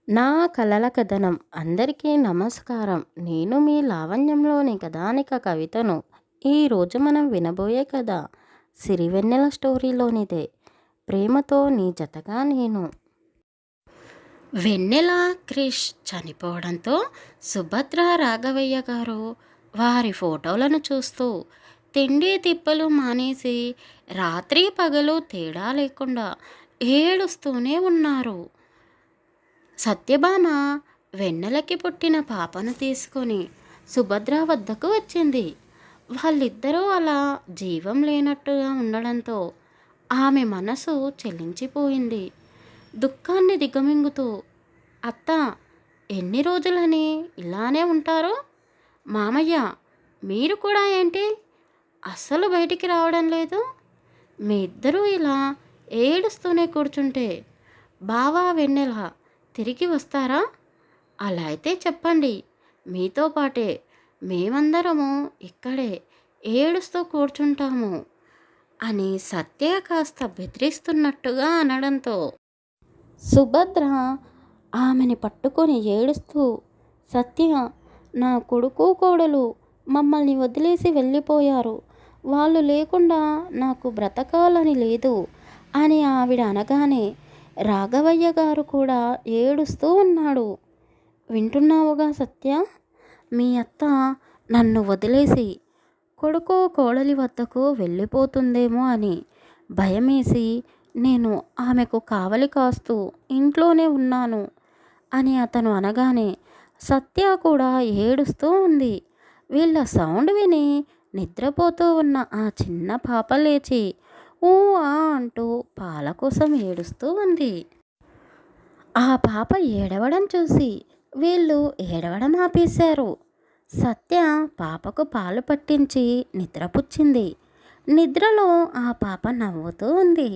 నా కలల కథనం అందరికీ నమస్కారం. నేను మీ లావణ్యంలోని కథానిక కవితను. ఈరోజు మనం వినబోయే కథ సిరివెన్నెల స్టోరీలోనిదే. ప్రేమతో నీ జతగా నేను. వెన్నెల క్రిష్ చనిపోవడంతో సుభద్ర రాఘవయ్య గారు వారి ఫోటోలను చూస్తూ తిండి తిప్పలు మానేసి రాత్రి పగలు తేడా లేకుండా ఏడుస్తూనే ఉన్నారు. సత్యభామ వెన్నెలకి పుట్టిన పాపను తీసుకొని సుభద్ర వద్దకు వచ్చింది. వాళ్ళిద్దరూ అలా జీవం లేనట్టుగా ఉండడంతో ఆమె మనసు చెల్లించిపోయింది. దుఃఖాన్ని దిగమింగుతూ, అత్త, ఎన్ని రోజులని ఇలానే ఉంటారు? మామయ్య, మీరు కూడా ఏంటి అస్సలు బయటికి రావడం లేదు? మీ ఇద్దరూ ఇలా ఏడుస్తూనే కూర్చుంటే బావా వెన్నెల తిరిగి వస్తారా? అలా అయితే చెప్పండి, మీతో పాటే మేమందరము ఇక్కడే ఏడుస్తూ కూర్చుంటాము అని సత్య కాస్త బెదిరిస్తున్నట్టుగా అనడంతో సుభద్ర ఆమెని పట్టుకొని ఏడుస్తూ, సత్య, నా కొడుకు కోడలు మమ్మల్ని వదిలేసి వెళ్ళిపోయారు. వాళ్ళు లేకుండా నాకు బ్రతకాలని లేదు అని ఆవిడ అనగానే రాఘవయ్య గారు కూడా ఏడుస్తూ ఉన్నాడు. వింటున్నావుగా సత్య, మీ అత్త నన్ను వదిలేసి కొడుకు కోడలి వద్దకు వెళ్ళిపోతుందేమో అని భయమేసి నేను ఆమెకు కావలి కాస్తూ ఇంట్లోనే ఉన్నాను అని అతను అనగానే సత్య కూడా ఏడుస్తూ ఉంది. వీళ్ళ సౌండ్ విని నిద్రపోతూ ఉన్న ఆ చిన్న పాప లేచి ఊ ఆ అంటూ పాల కోసం ఏడుస్తూ ఉంది. ఆ పాప ఏడవడం చూసి వీళ్ళు ఏడవడం ఆపేశారు. సత్య పాపకు పాలు పట్టించి నిద్రపుచ్చింది. నిద్రలో ఆ పాప నవ్వుతూ ఉంది.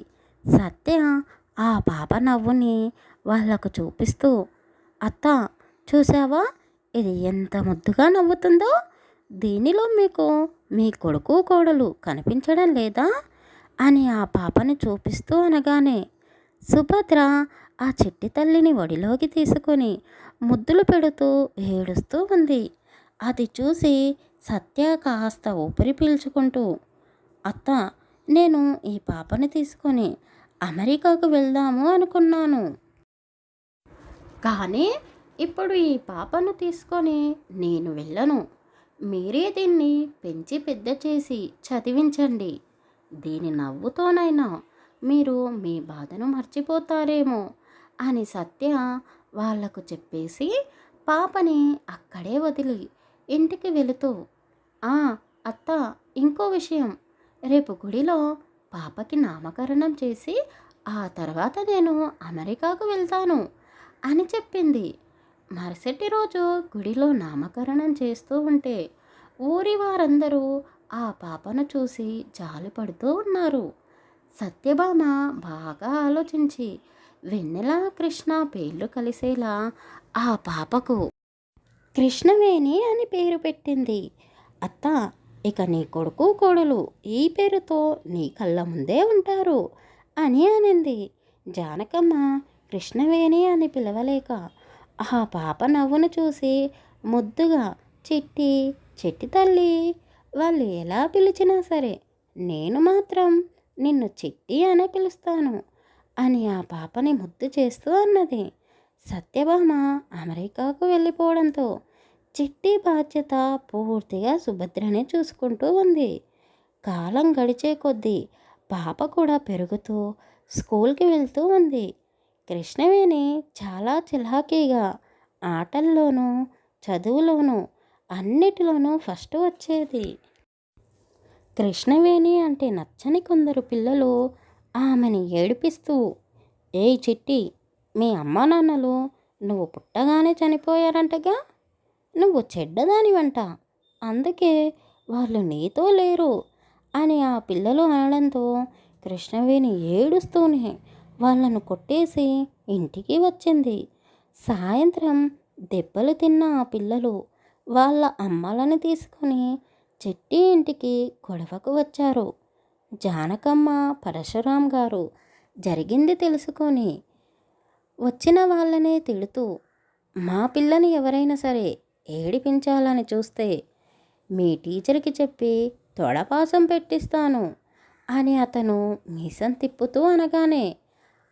సత్య ఆ పాప నవ్వుని వాళ్లకు చూపిస్తూ, అత్త, చూసావా, ఇది ఎంత ముద్దుగా నవ్వుతుందో? దీనిలో మీకు మీ కొడుకు కోడలు కనిపించడం లేదా అని ఆ పాపని చూపిస్తూ అనగానే సుభద్ర ఆ చిట్టి తల్లిని ఒడిలోకి తీసుకొని ముద్దులు పెడుతూ ఏడుస్తూ ఉంది. అది చూసి సత్య కాస్త ఊపిరి పీల్చుకుంటూ, అత్త, నేను ఈ పాపని తీసుకొని అమెరికాకు వెళ్దాము అనుకున్నాను. కానీ ఇప్పుడు ఈ పాపను తీసుకొని నేను వెళ్ళను. మీరే దీన్ని పెంచి పెద్ద చేసి చదివించండి. దీని నవ్వుతోనైనా మీరు మీ బాధను మర్చిపోతారేమో అని సత్య వాళ్లకు చెప్పేసి పాపని అక్కడే వదిలి ఇంటికి వెళుతూ, అత్త, ఇంకో విషయం, రేపు గుడిలో పాపకి నామకరణం చేసి ఆ తర్వాత నేను అమెరికాకు వెళ్తాను అని చెప్పింది. మరుసటి రోజు గుడిలో నామకరణం చేస్తూ ఉంటే ఊరి వారందరూ ఆ పాపను చూసి జాలిపడుతూ ఉన్నారు. సత్యభామ బాగా ఆలోచించి వెన్నెల కృష్ణ పేర్లు కలిసేలా ఆ పాపకు కృష్ణవేణి అని పేరు పెట్టింది. అత్త, ఇక నీ కొడుకు కోడలు ఈ పేరుతో నీ కళ్ళ ముందే ఉంటారు అని అనింది. జానకమ్మ కృష్ణవేణి అని పిలవలేక ఆ పాప నవ్వును చూసి ముద్దుగా చిట్టి చిట్టి తల్లి, వాళ్ళు ఎలా పిలిచినా సరే నేను మాత్రం నిన్ను చిట్టి అనే పిలుస్తాను అని ఆ పాపని ముద్దు చేస్తూ అన్నది. సత్యభామ అమెరికాకు వెళ్ళిపోవడంతో చిట్టి బాధ్యత పూర్తిగా సుభద్రనే చూసుకుంటూ ఉంది. కాలం గడిచే కొద్దీ పాప కూడా పెరుగుతూ స్కూల్కి వెళ్తూ ఉంది. కృష్ణవేణి చాలా చిలాకీగా ఆటల్లోనూ చదువులోనూ అన్నిటిలోనూ ఫస్ట్ వచ్చేది. కృష్ణవేణి అంటే నచ్చని కొందరు పిల్లలు ఆమెని ఏడిపిస్తూ, ఏయ్ చిట్టి, మీ అమ్మా నాన్నలు నువ్వు పుట్టగానే చనిపోయారంటగా, నువ్వు చెడ్డదానివంట, అందుకే వాళ్ళు నీతో లేరు అని ఆ పిల్లలు అనడంతో కృష్ణవేణి ఏడుస్తూనే వాళ్ళను కొట్టేసి ఇంటికి వచ్చింది. సాయంత్రం దెబ్బలు తిన్న ఆ పిల్లలు వాళ్ళ అమ్మలను తీసుకొని చిట్టి ఇంటికి గొడవకు వచ్చారు. జానకమ్మ పరశురాం గారు జరిగింది తెలుసుకొని వచ్చిన వాళ్ళనే తిడుతూ, మా పిల్లని ఎవరైనా సరే ఏడిపించాలని చూస్తే మీ టీచర్కి చెప్పి తొడపాసం పెట్టిస్తాను అని అతను మీసం తిప్పుతూ అనగానే,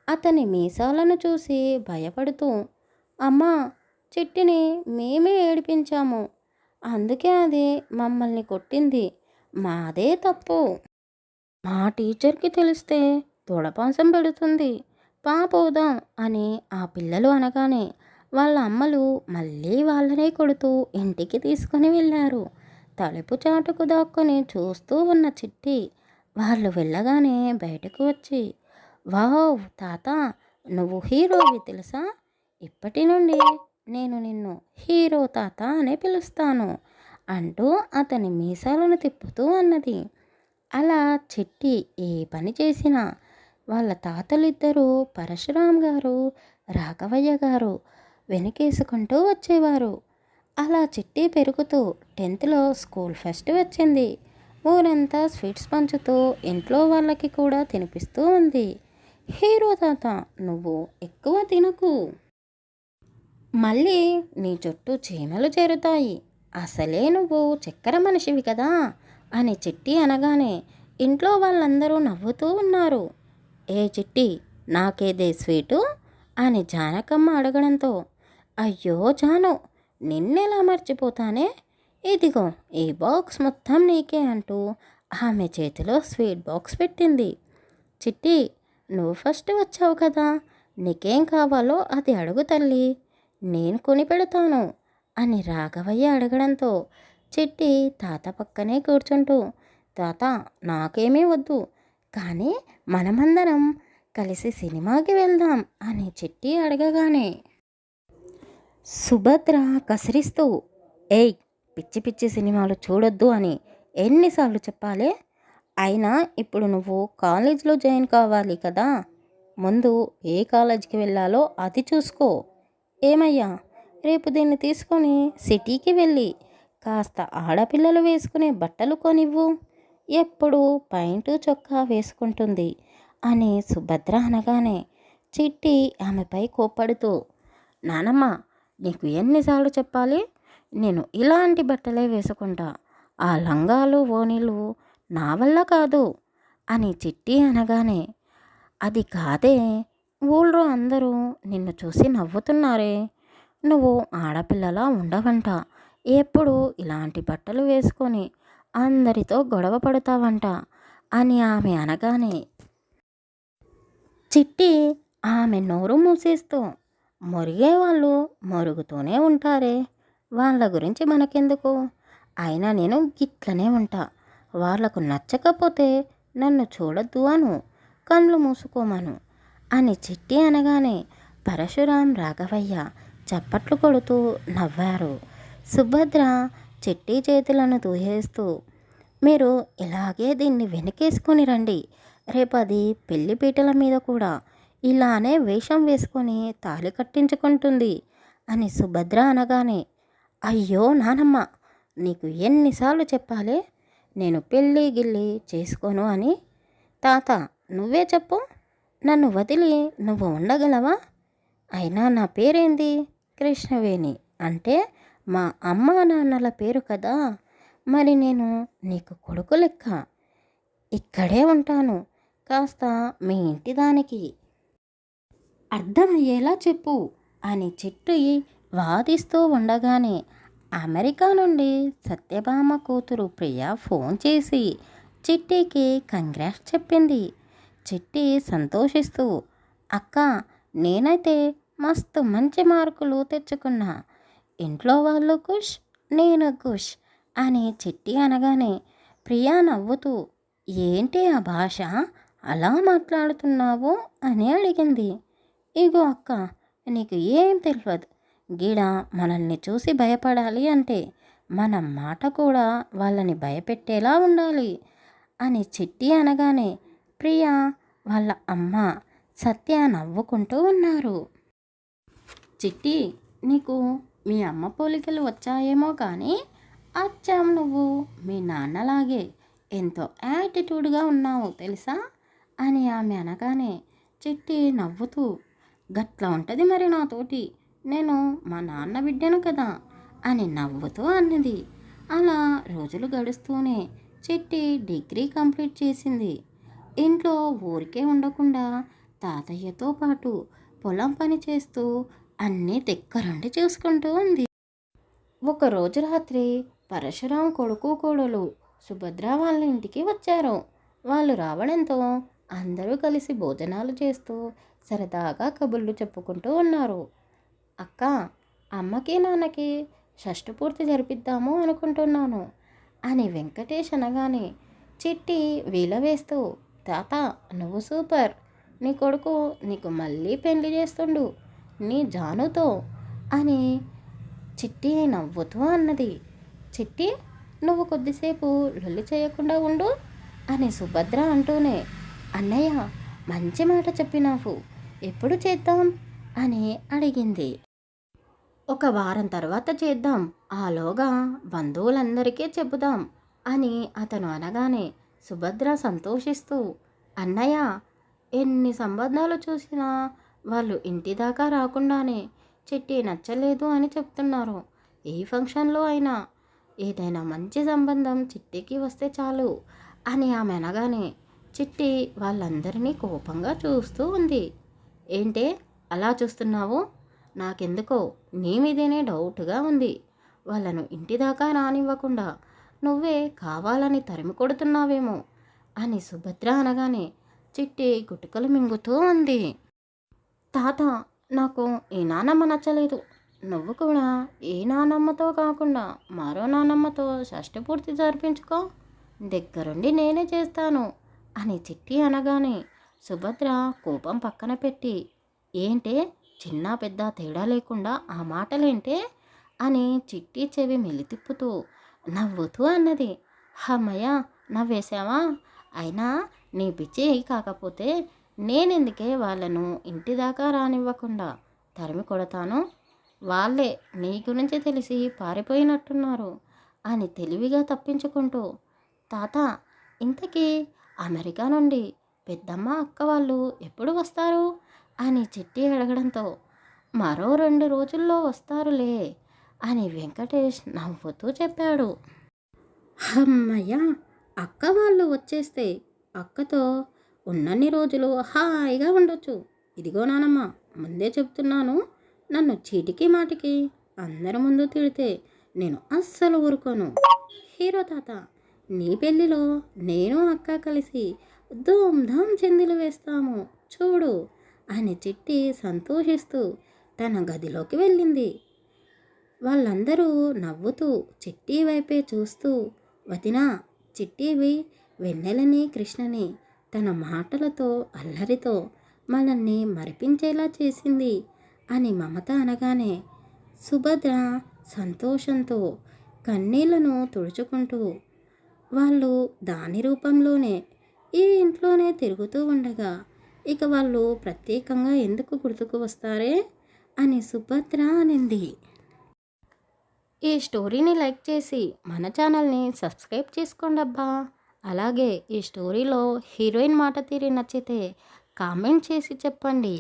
అతని మీసాలను చూసి భయపడుతూ, అమ్మా, చిట్టిని మేమే ఏడిపించాము, అందుకే అది మమ్మల్ని కొట్టింది, మాదే తప్పు. మా టీచర్కి తెలిస్తే తొడపాసం పెడుతుంది, పాపోదాం అని ఆ పిల్లలు అనగానే వాళ్ళ అమ్మలు మళ్ళీ వాళ్ళనే కొడుతూ ఇంటికి తీసుకుని వెళ్ళారు. తలుపు చాటుకు దాక్కుని చూస్తూ ఉన్న చిట్టి వాళ్ళు వెళ్ళగానే బయటకు వచ్చి, వావ్ తాత, నువ్వు హీరోవి తెలుసా, ఇప్పటి నుండి నేను నిన్ను హీరో తాత అని పిలుస్తాను అంటూ అతని మీసాలను తిప్పుతూ అన్నది. అలా చిట్టి ఏ పని చేసినా వాళ్ళ తాతలిద్దరూ పరశురాం గారు, రాఘవయ్య గారు వెనకేసుకుంటూ వచ్చేవారు. అలా చిట్టి పెరుగుతూ 10th స్కూల్ ఫస్ట్ వచ్చింది. ఊరంతా స్వీట్స్ పంచుతూ ఇంట్లో వాళ్ళకి కూడా తినిపిస్తూ ఉంది. హీరో తాత, నువ్వు ఎక్కువ తినకు, మళ్ళీ నీ చుట్టూ చీమలు చేరుతాయి, అసలే నువ్వు చక్కెర మనిషివి కదా అని చిట్టి అనగానే ఇంట్లో వాళ్ళందరూ నవ్వుతూ ఉన్నారు. ఏ చిట్టి, నాకేదే స్వీటు అని జానకమ్మ అడగడంతో, అయ్యో జాను, నిన్నెలా మర్చిపోతానే, ఇదిగో ఈ బాక్స్ మొత్తం నీకే అంటూ ఆమె చేతిలో స్వీట్ బాక్స్ పెట్టింది. చిట్టి, నువ్వు ఫస్ట్ వచ్చావు కదా, నీకేం కావాలో అది అడుగు తల్లి, నేను కొని పెడతాను అని రాఘవయ్య అడగడంతో చిట్టి తాత పక్కనే కూర్చుంటూ, తాత, నాకేమీ వద్దు, కానీ మనమందరం కలిసి సినిమాకి వెళ్దాం అని చిట్టి అడగగానే సుభద్ర కసిరిస్తూ, ఏయ్, పిచ్చి పిచ్చి సినిమాలు చూడొద్దు అని ఎన్నిసార్లు చెప్పాలి, అయినా ఇప్పుడు నువ్వు కాలేజీలో జాయిన్ కావాలి కదా, ముందు ఏ కాలేజీకి వెళ్ళాలో అది చూసుకో. ఏమయ్యా, రేపు దీన్ని తీసుకొని సిటీకి వెళ్ళి కాస్త ఆడపిల్లలు వేసుకునే బట్టలు కొనివ్వు, ఎప్పుడు పైంటు చొక్కా వేసుకుంటుంది అని సుభద్ర అనగానే చిట్టి ఆమెపై కోప్పడుతూ, నానమ్మ, నీకు ఎన్నిసార్లు చెప్పాలి, నేను ఇలాంటి బట్టలే వేసుకుంటా, ఆ లంగాలు ఓణీలు నా వల్ల కాదు అని చిట్టి అనగానే, అది కాదే, ఊళ్ళో అందరూ నిన్ను చూసి నవ్వుతున్నారే, నువ్వు ఆడపిల్లలా ఉండవంట, ఎప్పుడు ఇలాంటి బట్టలు వేసుకొని అందరితో గొడవ పడతావంట అని ఆమె అనగానే చిట్టి ఆమె నోరు మూసేస్తూ, మొరిగే వాళ్ళు మొరుగుతూనే ఉంటారే, వాళ్ళ గురించి మనకెందుకు, అయినా నేను గిట్లనే ఉంటా, వాళ్లకు నచ్చకపోతే నన్ను చూడొద్దు అను, కళ్ళు మూసుకోమను అని చిట్టి అనగానే పరశురాం, రాఘవయ్య చప్పట్లు కొడుతూ నవ్వారు. సుభద్ర చిట్టి చేతులను దూయేస్తూ, మీరు ఇలాగే దీన్ని వెనకేసుకొని రండి, రేపది పెళ్లిపీటల మీద కూడా ఇలానే వేషం వేసుకొని తాళి కట్టించుకుంటుంది అని సుభద్ర అనగానే, అయ్యో నానమ్మ, నీకు ఎన్నిసార్లు చెప్పాలి, నేను పెళ్ళి గిల్లి చేసుకోను అని, తాత నువ్వే చెప్పు, నన్ను వదిలి నువ్వు ఉండగలవా, అయినా నా పేరేంది, కృష్ణవేణి అంటే మా అమ్మ నాన్నల పేరు కదా, మరి నేను నీకు కొడుకు లెక్క ఇక్కడే ఉంటాను, కాస్త మీ ఇంటి దానికి అర్థమయ్యేలా చెప్పు అని చిట్టి వాదిస్తూ ఉండగానే అమెరికా నుండి సత్యభామ కూతురు ప్రియ ఫోన్ చేసి చిట్టికి కంగ్రాట్స్ చెప్పింది. చిట్టి సంతోషిస్తూ, అక్క, నేనైతే మస్తు మంచి మార్కులు తెచ్చుకున్నా, ఇంట్లో వాళ్ళు ఖుష్, నేను ఖుష్ అని చిట్టి అనగానే ప్రియా నవ్వుతూ, ఏంటి ఆ భాష, అలా మాట్లాడుతున్నావు అని అడిగింది. ఇగో అక్క, నీకు ఏం తెలియదు, గీడ మనల్ని చూసి భయపడాలి అంటే మన మాట కూడా వాళ్ళని భయపెట్టేలా ఉండాలి అని చిట్టి అనగానే ప్రియా వాళ్ళ అమ్మ సత్య నవ్వుకుంటూ ఉన్నారు. చిట్టి, నీకు మీ అమ్మ పోలికలు వచ్చాయేమో కానీ అచ్చం నువ్వు మీ నాన్నలాగే ఎంతో యాటిట్యూడ్గా ఉన్నావు తెలుసా అని ఆమె అనగానే చిట్టి నవ్వుతూ, గట్లా ఉంటుంది మరి నాతోటి. నేను మా నాన్న బిడ్డను కదా అని నవ్వుతూ అన్నది. అలా రోజులు గడుస్తూనే చిట్టి డిగ్రీ కంప్లీట్ చేసింది. ఇంట్లో ఊరికే ఉండకుండా తాతయ్యతో పాటు పొలం పని చేస్తూ అన్నీ దగ్గరుండి చూసుకుంటూ ఉంది. ఒకరోజు రాత్రి పరశురాం కొడుకు కోడలు సుభద్ర వాళ్ళ ఇంటికి వచ్చారు. వాళ్ళు రావడంతో అందరూ కలిసి భోజనాలు చేస్తూ సరదాగా కబుర్లు చెప్పుకుంటూ ఉన్నారు. అక్క, అమ్మకి నాన్నకి షష్ఠి పూర్తి జరిపిద్దాము అనుకుంటున్నాను అని వెంకటేష్ అనగానే చిట్టి వీల వేస్తూ, తాత నువ్వు సూపర్, నీ కొడుకు నీకు మళ్ళీ పెళ్లి చేస్తుండు నీ జానుతో అని చిట్టి నవ్వుతూ అన్నది. చిట్టి, నువ్వు కొద్దిసేపు లొల్లి చేయకుండా ఉండు అని సుభద్ర అంటూనే, అన్నయ్య మంచి మాట చెప్పినావు, ఎప్పుడు చేద్దాం అని అడిగింది. ఒక వారం తర్వాత చేద్దాం, ఆలోగా బంధువులందరికీ చెబుదాం అని అతను అనగానే సుభద్ర సంతోషిస్తూ, అన్నయ్య ఎన్ని సంబంధాలు చూసినా వాళ్ళు ఇంటి దాకా రాకుండానే చిట్టి నచ్చలేదు అని చెప్తున్నారు. ఏ ఫంక్షన్లో అయినా ఏదైనా మంచి సంబంధం చిట్టికి వస్తే చాలు అని ఆమె అనగానే చిట్టి వాళ్ళందరినీ కోపంగా చూస్తూ ఉంది. ఏంటే అలా చూస్తున్నావు? నాకెందుకో నీ మీదేనే డౌట్గా ఉంది. వాళ్ళను ఇంటి దాకా రానివ్వకుండా నువ్వే కావాలని తరిమి కొడుతున్నావేమో అని సుభద్ర అనగానే చిట్టి గుటుకలు మింగుతూ ఉంది. తాత, నాకు ఈ నానమ్మ నచ్చలేదు. నువ్వు కూడా ఏ నానమ్మతో కాకుండా మరో నానమ్మతో షష్ఠి పూర్తి జరిపించుకో, దగ్గరుండి నేనే చేస్తాను అని చిట్టి అనగానే సుభద్ర కోపం పక్కన పెట్టి, ఏంటే చిన్న పెద్ద తేడా లేకుండా ఆ మాటలేంటే అని చిట్టి చెవి మెలితిప్పుతూ నవ్వుతూ అన్నది. అమ్మయ్య, నవ్వేశావా? అయినా నీ పిచ్చి కాకపోతే నేనెందుకే వాళ్ళను ఇంటి దాకా రానివ్వకుండా తరిమి కొడతాను? వాళ్ళే నీ గురించి తెలిసి పారిపోయినట్టున్నారు అని తెలివిగా తప్పించుకుంటూ, తాత ఇంతకీ అమెరికా నుండి పెద్దమ్మ అక్క వాళ్ళు ఎప్పుడు వస్తారు అని చిట్టి అడగడంతో, మరో 2 రోజుల్లో వస్తారులే అని వెంకటేష్ నవ్వుతూ చెప్పాడు. అమ్మయ్య, అక్క వాళ్ళు వచ్చేస్తే అక్కతో ఉన్నన్ని రోజులు హాయిగా ఉండొచ్చు. ఇదిగో నానమ్మ, ముందే చెప్తున్నాను, నన్ను చీటికి మాటికి అందరి ముందు తిడితే నేను అస్సలు ఊరుకోను. హీరో తాత, నీ పెళ్ళిలో నేను అక్క కలిసి ధూమ్ధామ్ చెందిలు వేస్తాము చూడు అని చిట్టి సంతోషిస్తూ తన గదిలోకి వెళ్ళింది. వాళ్ళందరూ నవ్వుతూ చిట్టి వైపే చూస్తూ, వదినా, చిట్టివి వెన్నెలని కృష్ణని తన మాటలతో అల్లరితో మనల్ని మరిపించేలా చేసింది అని మమత అనగానే సుభద్ర సంతోషంతో కన్నీళ్లను తుడుచుకుంటూ, వాళ్ళు దాని రూపంలోనే ఈ ఇంట్లోనే తిరుగుతూ ఉండగా ఇక వాళ్ళు ప్రత్యేకంగా ఎందుకు గుర్తుకు వస్తారే అని సుభద్ర అనింది. ఈ స్టోరీని లైక్ చేసి మన ఛానల్ని సబ్స్క్రైబ్ చేసుకోండి అబ్బా. అలాగే ఈ స్టోరీలో హీరోయిన్ మాట తీరి నచ్చితే కామెంట్ చేసి చెప్పండి.